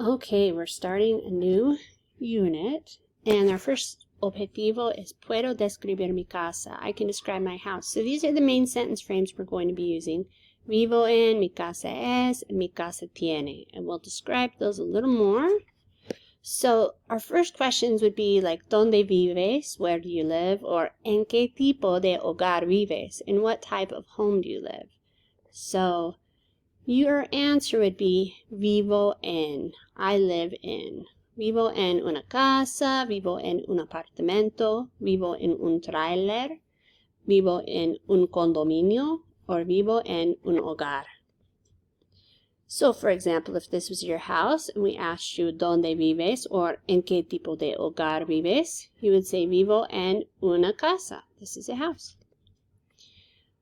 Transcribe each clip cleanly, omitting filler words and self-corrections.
Okay, we're starting a new unit, and our first objetivo is puedo describir mi casa. I can describe my house. So these are the main sentence frames we're going to be using. Vivo en, mi casa es, mi casa tiene. And we'll describe those a little more. So our first questions would be like, ¿Dónde vives? Where do you live? Or, ¿En qué tipo de hogar vives? In what type of home do you live? So your answer would be vivo en. I live in. Vivo en una casa, vivo en un apartamento, vivo en un tráiler, vivo en un condominio, or vivo en un hogar. So, for example, if this was your house and we asked you ¿Dónde vives? Or ¿En qué tipo de hogar vives? You would say vivo en una casa. This is a house.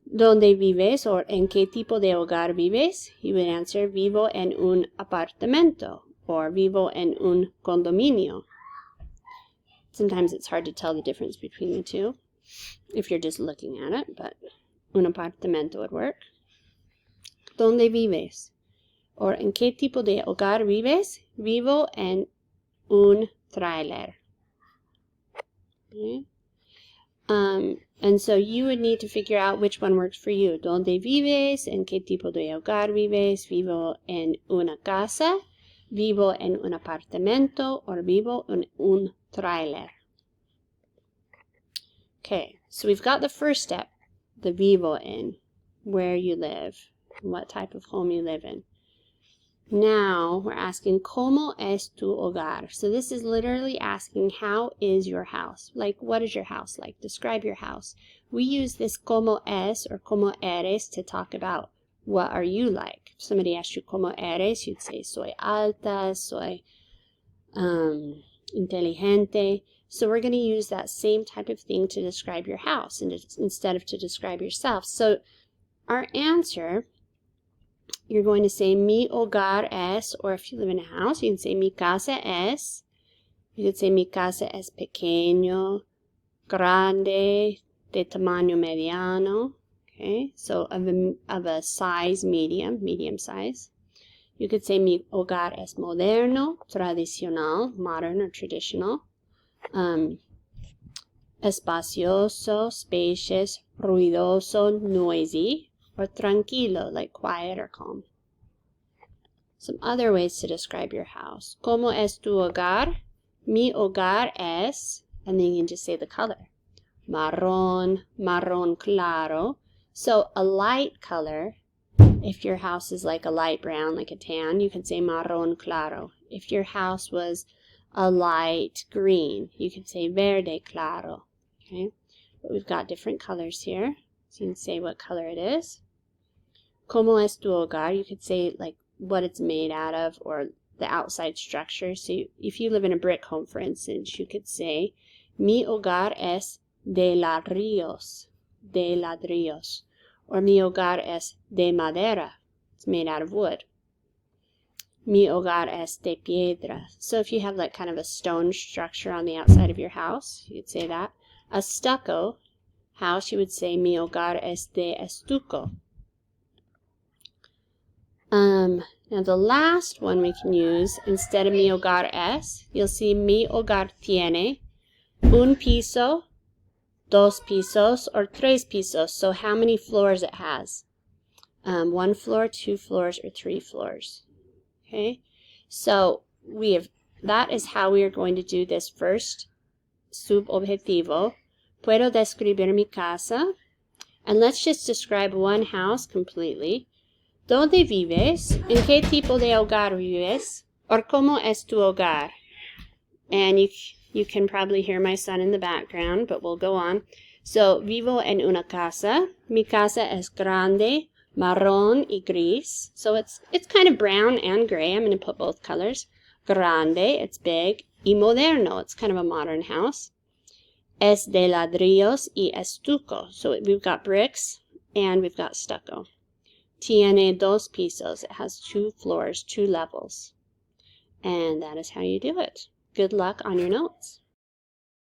¿Dónde vives? Or ¿En qué tipo de hogar vives? You would answer vivo en un apartamento or vivo en un condominio. Sometimes it's hard to tell the difference between the two if you're just looking at it, but un apartamento would work. ¿Dónde vives? Or ¿En qué tipo de hogar vives? Vivo en un tráiler. Okay. And so you would need to figure out which one works for you. ¿Dónde vives? ¿En qué tipo de hogar vives? Vivo en una casa, vivo en un apartamento, or vivo en un tráiler. Okay, so we've got the first step, the vivo en, where you live, what type of home you live in. Now we're asking, ¿Cómo es tu hogar? So this is literally asking, how is your house? Like, what is your house like? Describe your house. We use this ¿Cómo es or ¿Cómo eres to talk about what are you like. If somebody asked you ¿Cómo eres? You'd say, soy alta, soy inteligente. So we're going to use that same type of thing to describe your house instead of to describe yourself. So our answer, you're going to say mi hogar es, or if you live in a house, you can say mi casa es. You could say mi casa es pequeño, grande, de tamaño mediano. Okay, so of a size medium size. You could say mi hogar es moderno, tradicional, modern or traditional. Espacioso, spacious, ruidoso, noisy. Or tranquilo, like quiet or calm. Some other ways to describe your house. ¿Cómo es tu hogar? Mi hogar es, and then you can just say the color. Marrón, marrón claro. So a light color, if your house is like a light brown, like a tan, you can say marrón claro. If your house was a light green, you could say verde claro. Okay, but we've got different colors here, so you can say what color it is. ¿Cómo es tu hogar? You could say like what it's made out of or the outside structure. So if you live in a brick home, for instance, you could say mi hogar es de ladrillos, or mi hogar es de madera. It's made out of wood. Mi hogar es de piedra. So if you have like kind of a stone structure on the outside of your house, you could say that. A stucco house, you would say mi hogar es de estuco. Now the last one we can use, instead of mi hogar es, you'll see mi hogar tiene un piso, dos pisos, or tres pisos. So how many floors it has. 1 floor, 2 floors, or 3 floors. Okay, so that is how we are going to do this first subobjetivo. Puedo describir mi casa. And let's just describe one house completely. ¿Dónde vives? ¿En qué tipo de hogar vives? Or ¿Cómo es tu hogar? And you can probably hear my son in the background, but we'll go on. So, vivo en una casa. Mi casa es grande, marrón y gris. So it's kind of brown and gray. I'm going to put both colors. Grande, it's big. Y moderno, it's kind of a modern house. Es de ladrillos y estuco. So we've got bricks and we've got stucco. Tiene dos pisos. It has 2 floors, 2 levels. And that is how you do it. Good luck on your notes.